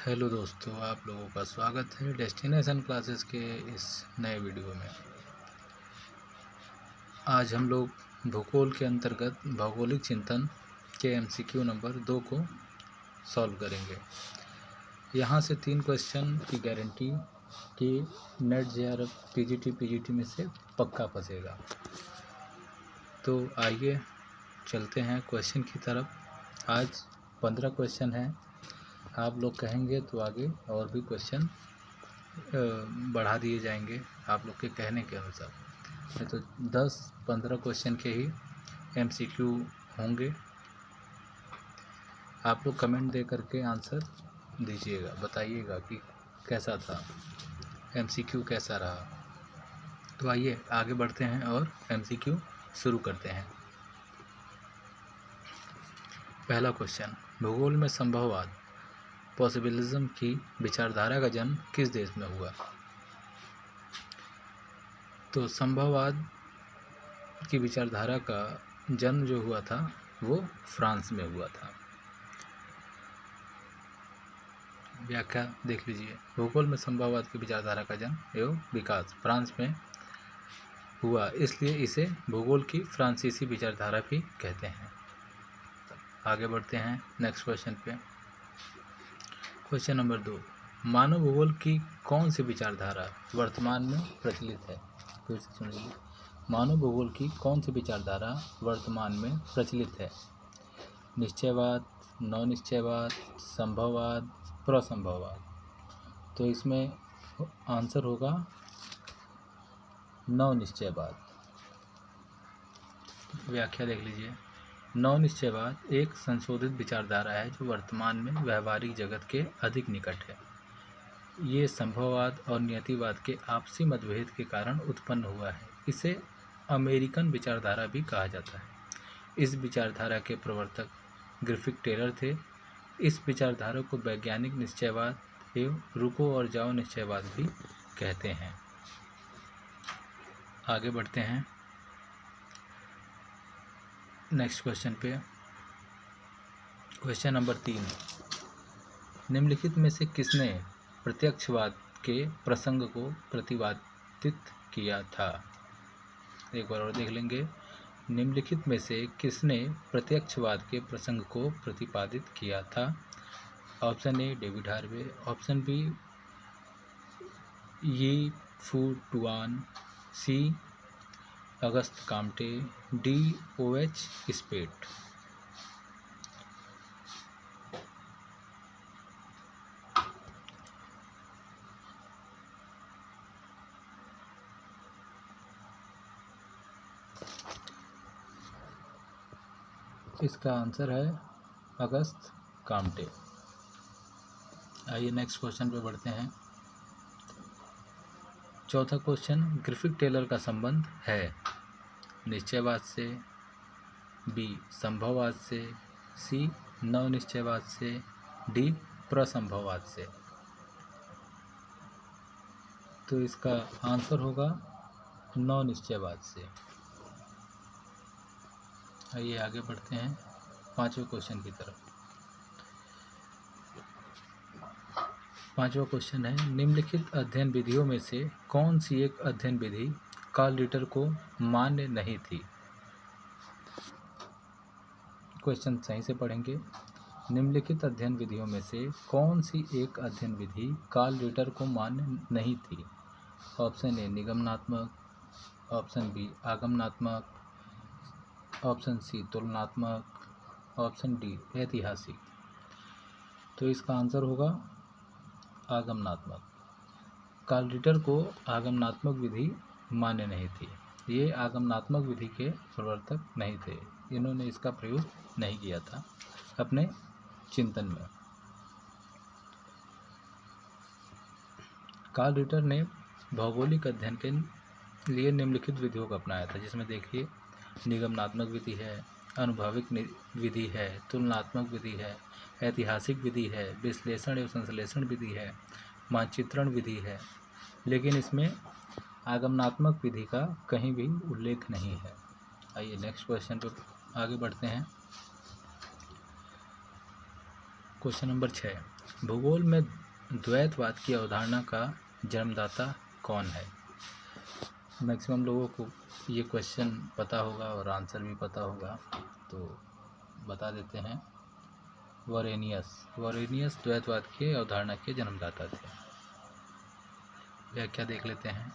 Hello दोस्तों, आप लोगों का स्वागत है डेस्टिनेशन क्लासेस के इस नए वीडियो में। आज हम लोग भूगोल के अंतर्गत भौगोलिक चिंतन के MCQ नंबर 2 को सॉल्व करेंगे। यहाँ से 3 क्वेश्चन की गारंटी कि नेट JRF PGT में से पक्का फंसेगा। तो आइए चलते हैं क्वेश्चन की तरफ। आज 15 क्वेश्चन हैं। आप लोग कहेंगे तो आगे और भी क्वेश्चन बढ़ा दिए जाएंगे आप लोग के कहने के अनुसार। नहीं तो 10-15 क्वेश्चन के ही MCQ होंगे। आप लोग कमेंट दे करके आंसर दीजिएगा, बताइएगा कि कैसा था, MCQ कैसा रहा। तो आइए आगे बढ़ते हैं और MCQ शुरू करते हैं। पहला क्वेश्चन, भूगोल में संभववाद पॉसिबिलिज्म की विचारधारा का जन्म किस देश में हुआ? तो संभववाद की विचारधारा का जन्म जो हुआ था वो फ्रांस में हुआ था। व्याख्या देख लीजिए। भूगोल में संभववाद की विचारधारा का जन्म एवं विकास फ्रांस में हुआ, इसलिए इसे भूगोल की फ्रांसीसी विचारधारा भी कहते हैं। आगे बढ़ते हैं नेक्स्ट क्वेश्चन पे। क्वेश्चन नंबर 2, मानव भूगोल की कौन सी विचारधारा वर्तमान में प्रचलित है? फिर से सुन लीजिए। मानव भूगोल की कौन सी विचारधारा वर्तमान में प्रचलित है? निश्चयवाद, नवनिश्चयवाद, संभववाद, प्रसंभववाद। तो इसमें आंसर होगा नवनिश्चयवाद। व्याख्या देख लीजिए। नवनिश्चयवाद एक संशोधित विचारधारा है जो वर्तमान में व्यवहारिक जगत के अधिक निकट है। ये संभववाद और नियतिवाद के आपसी मतभेद के कारण उत्पन्न हुआ है। इसे अमेरिकन विचारधारा भी कहा जाता है। इस विचारधारा के प्रवर्तक ग्रिफिथ टेलर थे। इस विचारधारा को वैज्ञानिक निश्चयवाद एवं रुको और जाओ निश्चयवाद भी कहते हैं। आगे बढ़ते हैं नेक्स्ट क्वेश्चन पे। क्वेश्चन नंबर 3, निम्नलिखित में से किसने प्रत्यक्षवाद के प्रसंग को प्रतिपादित किया था? एक बार और देख लेंगे। निम्नलिखित में से किसने प्रत्यक्षवाद के प्रसंग को प्रतिपादित किया था? Option A David Harvey, option B Yi Fu Tuan, C Auguste Comte, D OH Spate. इसका आंसर है अगस्त काम्टे। आइए नेक्स्ट क्वेश्चन पे बढ़ते हैं। चौथा क्वेश्चन, ग्रिफिथ टेलर का संबंध है निश्चयवाद से, बी संभववाद से, सी नवनिश्चयवाद से, डी प्रसंभववाद से। तो इसका आंसर होगा नवनिश्चयवाद से। आइए आगे बढ़ते हैं 5वें क्वेश्चन की तरफ। 5वां क्वेश्चन है, निम्नलिखित अध्ययन विधियों में से कौन सी एक अध्ययन विधि कार्ल रिटर को मान्य नहीं थी? क्वेश्चन सही से पढ़ेंगे। निम्नलिखित अध्ययन विधियों में से कौन सी एक अध्ययन विधि कार्ल रिटर को मान्य नहीं थी? ऑप्शन ए निगमनात्मक, ऑप्शन बी आगमनात्मक, ऑप्शन सी तुलनात्मक, ऑप्शन डी ऐतिहासिक। तो इसका आंसर होगा आगमनात्मक। कार्ल रिटर को आगमनात्मक विधि मान्य नहीं थी। ये आगमनात्मक विधि के प्रवर्तक नहीं थे। इन्होंने इसका प्रयोग नहीं किया था अपने चिंतन में। कार्ल रिटर ने भौगोलिक अध्ययन के लिए निम्नलिखित विधियों को अपनाया था, जिसमें देखिए निगमनात्मक विधि है, अनुभविक विधि है, तुलनात्मक विधि है, ऐतिहासिक विधि है, विश्लेषण एवं संश्लेषण विधि है, मानचित्रण विधि है। लेकिन इसमें आगमनात्मक विधि का कहीं भी उल्लेख नहीं है। आइए नेक्स्ट क्वेश्चन पर आगे बढ़ते हैं। क्वेश्चन नंबर 6, भूगोल में द्वैतवाद की अवधारणा का जन्मदाता कौन है? मैक्सिमम लोगों को ये क्वेश्चन पता होगा और आंसर भी पता होगा, तो बता देते हैं। वॉरेनियस द्वैतवाद की अवधारणा के जन्मदाता थे। व्याख्या देख लेते हैं।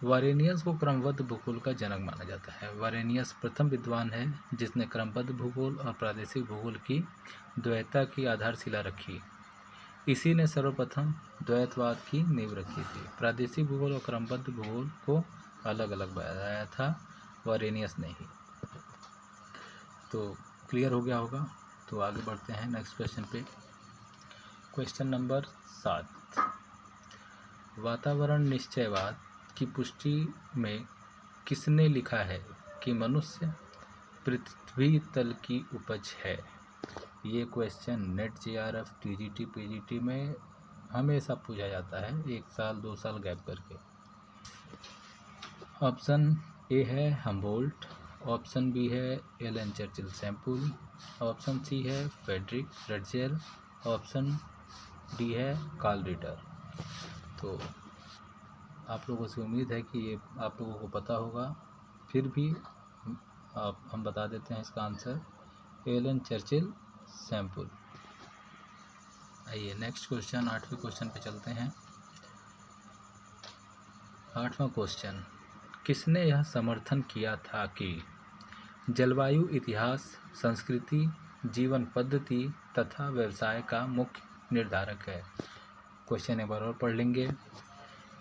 वॉरेनियस को क्रमबद्ध भूगोल का जनक माना जाता है। वॉरेनियस प्रथम विद्वान है जिसने क्रमबद्ध भूगोल और प्रादेशिक भूगोल की द्वैतता की आधारशिला रखी। इसी ने सर्वप्रथम द्वैतवाद की नींव रखी थी। प्रादेशिक भूगोल और क्रमबद्ध भूगोल को अलग अलग बनाया था वॉरेनियस ने ही। तो क्लियर हो गया होगा। तो आगे बढ़ते हैं नेक्स्ट क्वेश्चन पे। क्वेश्चन नंबर 7, वातावरण निश्चयवाद की पुष्टि में किसने लिखा है कि मनुष्य पृथ्वी तल की उपज है? ये question net JRF TGT PGT में हमेशा पूछा जाता है, 1 साल 2 साल गैप करके। ऑप्शन ए है हम्बोल्ट, ऑप्शन बी है Ellen Churchill Semple, option C है फ्रेडरिक रटजेल, ऑप्शन डी है कार्ल रिटर। तो आप लोगों से उम्मीद है कि ये आप लोगों को पता होगा, फिर भी हम बता देते हैं इसका आंसर, एलन चर्चिल सैंपल। आइए नेक्स्ट क्वेश्चन, 8वें क्वेश्चन पे चलते हैं। 8वां क्वेश्चन, किसने यह समर्थन किया था कि जलवायु इतिहास, संस्कृति, जीवन पद्धति तथा व्यवसाय का मुख्य निर्धारक है? क्वेश्चन एक बार और पढ़ लेंगे।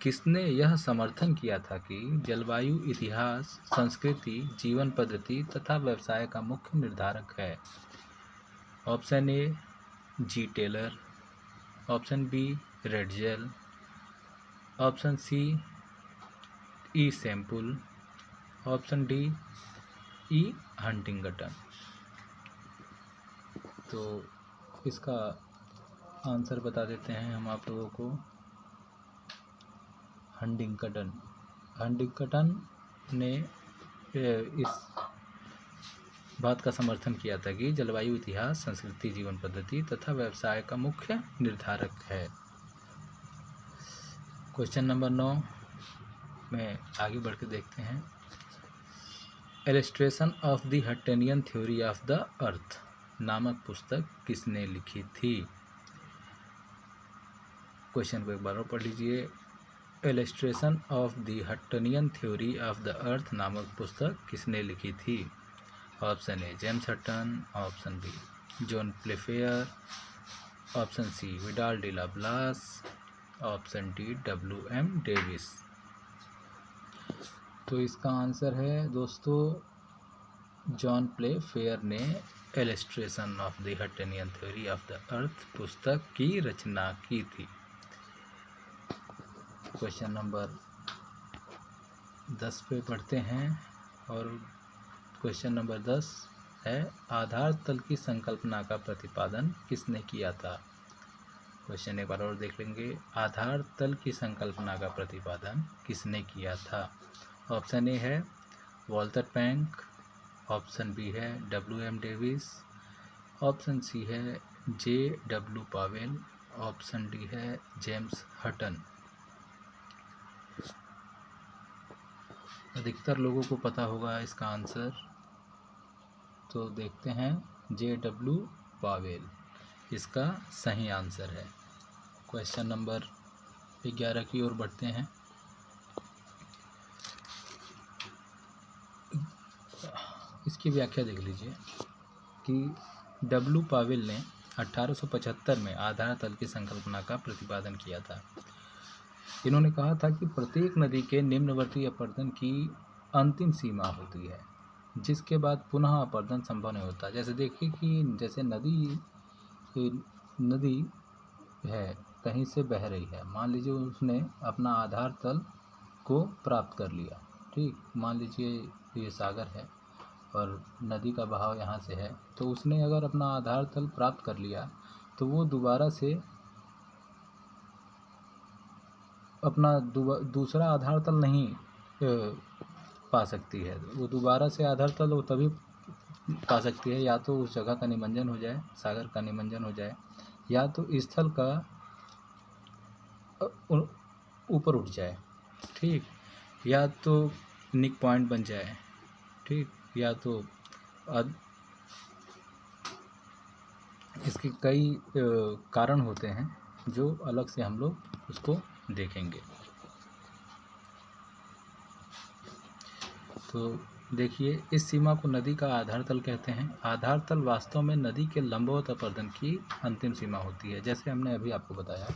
किसने यह समर्थन किया था कि जलवायु इतिहास, संस्कृति, जीवन पद्धति तथा व्यवसाय का मुख्य निर्धारक है? Option A G Taylor, option B Ratzel, option C E Semple, option D E Huntington. तो इसका आंसर बता देते हैं हम आप लोगों को। हंटिंगटन ने इस बात का समर्थन किया था कि जलवायु इतिहास, संस्कृति, जीवन पद्धति तथा व्यवसाय का मुख्य निर्धारक है। क्वेश्चन नंबर 9 में आगे बढ़ के देखते हैं। Illustration of the Huttonian theory of the earth नामक पुस्तक किसने लिखी थी? क्वेश्चन को एक बार और पढ़ लीजिए। Illustration of the Huttonian theory of the earth नामक पुस्तक किसने लिखी थी? Option A James Hutton, option B John Playfair, option C Vidal de la Blache, option D WM Davis. तो इसका आंसर है दोस्तों, जॉन प्लेफेयर ने illustration of the Huttonian theory of the earth पुस्तक की रचना की थी। क्वेश्चन नंबर 10 पे पढ़ते हैं और क्वेश्चन नंबर 10 है, आधार तल की संकल्पना का प्रतिपादन किसने किया था? क्वेश्चन एक बार और देख लेंगे। आधार तल की संकल्पना का प्रतिपादन किसने किया था? ऑप्शन ए है वॉल्टर पैंक, ऑप्शन बी है WM डेविस, ऑप्शन सी है JW पावेल, ऑप्शन डी है जेम्स हटन। अधिकतर लोगों को पता होगा इसका आंसर, तो देखते हैं JW पावेल इसका सही आंसर है। क्वेश्चन नंबर 11 की ओर बढ़ते हैं। इसकी व्याख्या देख लीजिए कि W पावेल ने 1875 में आधार तल की संकल्पना का प्रतिपादन किया था। इन्होंने कहा था कि प्रत्येक नदी के निम्नवर्ती अपरदन की अंतिम सीमा होती है, जिसके बाद पुनः अपरदन संभव नहीं होता। जैसे देखिए कि जैसे नदी है, कहीं से बह रही है, मान लीजिए उसने अपना आधार तल को प्राप्त कर लिया, ठीक, मान लीजिए ये सागर है और नदी का बहाव यहाँ से है, तो उसने अगर अपना आधार तल प्राप्त कर लिया तो वो दोबारा से अपना दूसरा आधार तल नहीं पा सकती है। वो दोबारा से आधार तल वो तभी पा सकती है या तो उस जगह का निमंजन हो जाए, सागर का निमंजन हो जाए, या तो स्थल का ऊपर उठ जाए, ठीक, या तो निक पॉइंट बन जाए, ठीक, या तो इसके कई कारण होते हैं जो अलग से हम लोग उसको देखेंगे। तो देखिए, इस सीमा को नदी का आधार तल कहते हैं। आधार तल वास्तव में नदी के लंबवत अपरदन की अंतिम सीमा होती है। जैसे हमने अभी आपको बताया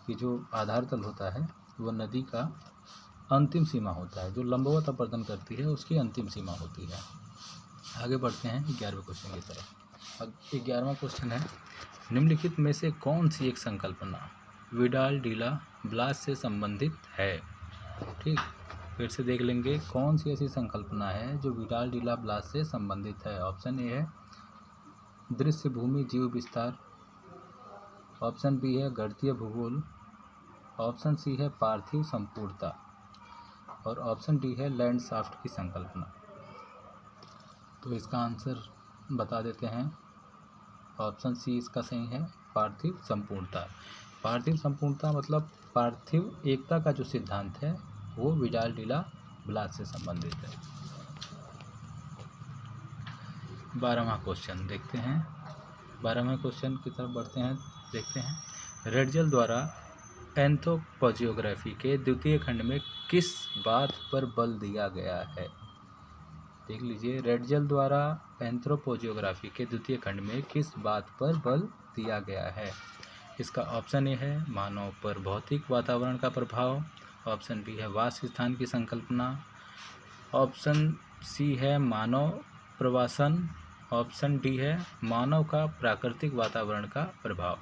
कि जो आधार तल होता है वो नदी का अंतिम सीमा होता है, जो लंबवत अपरदन करती है उसकी अंतिम सीमा होती है। आगे बढ़ते हैं 11वें क्वेश्चन की तरफ। अब 11वां क्वेश्चन है, निम्नलिखित में से कौन सी एक संकल्पना विडाल डीला ब्लास से संबंधित है? ठीक, फिर से देख लेंगे कौन सी ऐसी संकल्पना है जो विडाल डीला ब्लास से संबंधित है। ऑप्शन ए है दृश्य भूमि जीव विस्तार, ऑप्शन बी है गणितीय भूगोल, ऑप्शन सी है पार्थिव संपूर्णता और ऑप्शन डी है लैंडशाफ्ट की संकल्पना। तो इसका आंसर बता देते हैं। ऑप्शन सी इसका सही है, पार्थिव संपूर्णता। पार्थिव संपूर्णता मतलब पार्थिव एकता का जो सिद्धांत है वो विडाल डीला ब्लास से संबंधित है। 12वां क्वेश्चन देखते हैं। 12वें क्वेश्चन की तरफ बढ़ते हैं, देखते हैं। रेडजल द्वारा एंथ्रोपोजियोग्राफी के द्वितीय खंड में किस बात पर बल दिया गया है? देख लीजिए, रेडजल द्वारा एंथ्रोपोजियोग्राफी के द्वितीय खंड में किस बात पर बल दिया गया है? इसका ऑप्शन ए है मानव पर भौतिक वातावरण का प्रभाव, ऑप्शन बी है वास स्थान की संकल्पना, ऑप्शन सी है मानव प्रवासन, ऑप्शन डी है मानव का प्राकृतिक वातावरण का प्रभाव।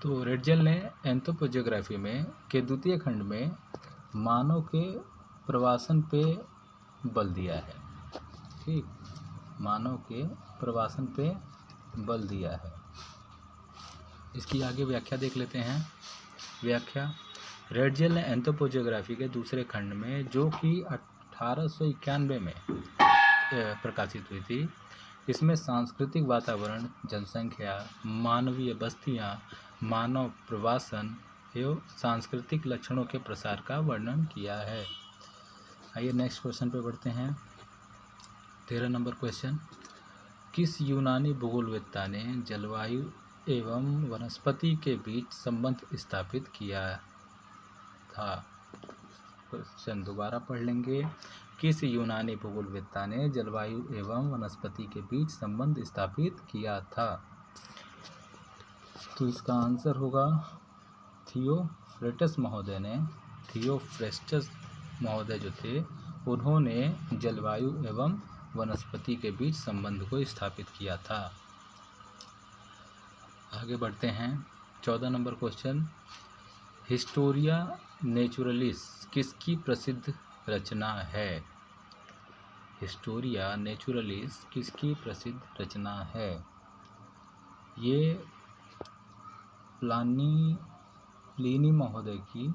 तो रेडजल ने एंथ्रोपोजियोग्राफी में के द्वितीय खंड में मानव के प्रवासन पे बल दिया है, ठीक, मानव के प्रवासन पे बल दिया है। इसकी आगे व्याख्या देख लेते हैं। व्याख्या, रेडजल ने एंथ्रोपोजियोग्राफी के दूसरे खंड में, जो कि 1891 में प्रकाशित हुई थी, इसमें सांस्कृतिक वातावरण, जनसंख्या, मानवीय बस्तियां, मानव प्रवासन एवं सांस्कृतिक लक्षणों के प्रसार का वर्णन किया है। आइए नेक्स्ट क्वेश्चन पे बढ़ते हैं। 13 नंबर क्वेश्चन, किस यूनानी भूगोलवेत्ता ने जलवायु एवं वनस्पति के बीच संबंध स्थापित किया था? क्वेश्चन दोबारा पढ़ लेंगे। किस यूनानी भूगोलवेत्ता ने जलवायु एवं वनस्पति के बीच संबंध स्थापित किया था? तो इसका आंसर होगा थियोफ्रेस्टस महोदय ने। थियोफ्रेस्टस महोदय जो थे उन्होंने जलवायु एवं वनस्पति के बीच संबंध को स्थापित किया था। आगे बढ़ते हैं। 14 नंबर क्वेश्चन, हिस्टोरिया नेचुरलिस किसकी प्रसिद्ध रचना है? हिस्टोरिया नेचुरलिस किसकी प्रसिद्ध रचना है? ये प्लिनी महोदय की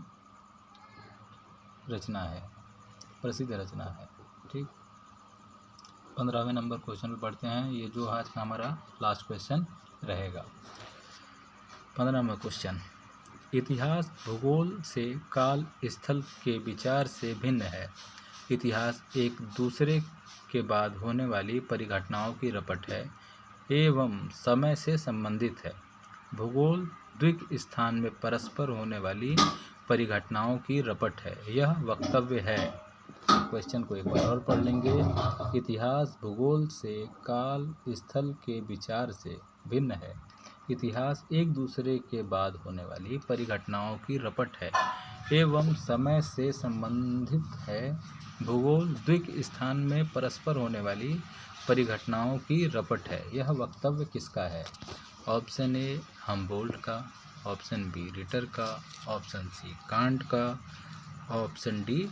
रचना है, प्रसिद्ध रचना है, ठीक। 15वें नंबर क्वेश्चन पे पढ़ते हैं, ये जो आज का हमारा लास्ट क्वेश्चन रहेगा। 15वां क्वेश्चन, इतिहास भूगोल से काल स्थल के विचार से भिन्न है। इतिहास एक दूसरे के बाद होने वाली परिघटनाओं की रपट है एवं समय से संबंधित है। भूगोल द्विक स्थान में परस्पर होने वाली परिघटनाओं की रपट है। यह वक्तव्य है। क्वेश्चन को एक बार और पढ़ लेंगे। इतिहास भूगोल से काल स्थल के विचार से भिन्न है। इतिहास एक दूसरे के बाद होने वाली परिघटनाओं की रपट है एवं समय से संबंधित है। भूगोल द्विक स्थान में परस्पर होने वाली परिघटनाओं की रपट है। यह वक्तव्य किसका है? ऑप्शन ए हमबोल्ट का, ऑप्शन बी रिटर का, ऑप्शन सी कांट का, ऑप्शन डी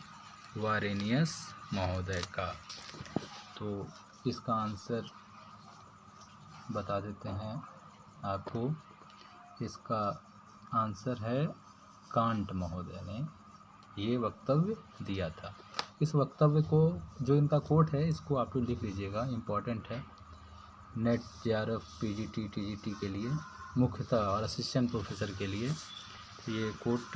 वारेनियस महोदय का। तो इसका आंसर बता देते हैं आपको। इसका आंसर है कांट महोदय ने ये वक्तव्य दिया था। इस वक्तव्य को, जो इनका कोट है, इसको आप लोग लिख लीजिएगा, इम्पॉर्टेंट है नेट जेआरएफ पीजीटी टीजीटी के लिए। मुख्यतः और असिस्टेंट प्रोफेसर के लिए ये कोट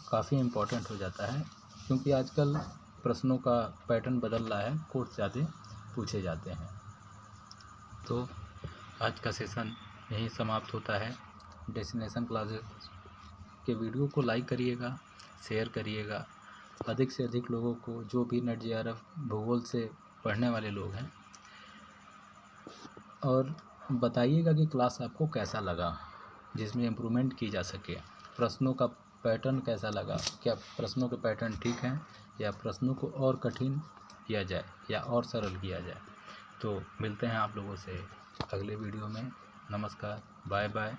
काफ़ी इम्पोर्टेंट हो जाता है, क्योंकि आजकल प्रश्नों का पैटर्न बदल रहा है, कोट ज़्यादा पूछे जाते हैं। तो आज का सेशन यहीं समाप्त होता है। डेस्टिनेशन क्लासेस के वीडियो को लाइक करिएगा, शेयर करिएगा, अधिक से अधिक लोगों को, जो भी नेट जेआरएफ भूगोल से पढ़ने वाले लोग हैं, और बताइएगा कि क्लास आपको कैसा लगा, जिसमें इम्प्रूवमेंट की जा सके। प्रश्नों का पैटर्न कैसा लगा, क्या प्रश्नों के पैटर्न ठीक हैं, या प्रश्नों को और कठिन किया जाए या और सरल किया जाए। तो मिलते हैं आप लोगों से अगले वीडियो में। नमस्कार, बाय बाय।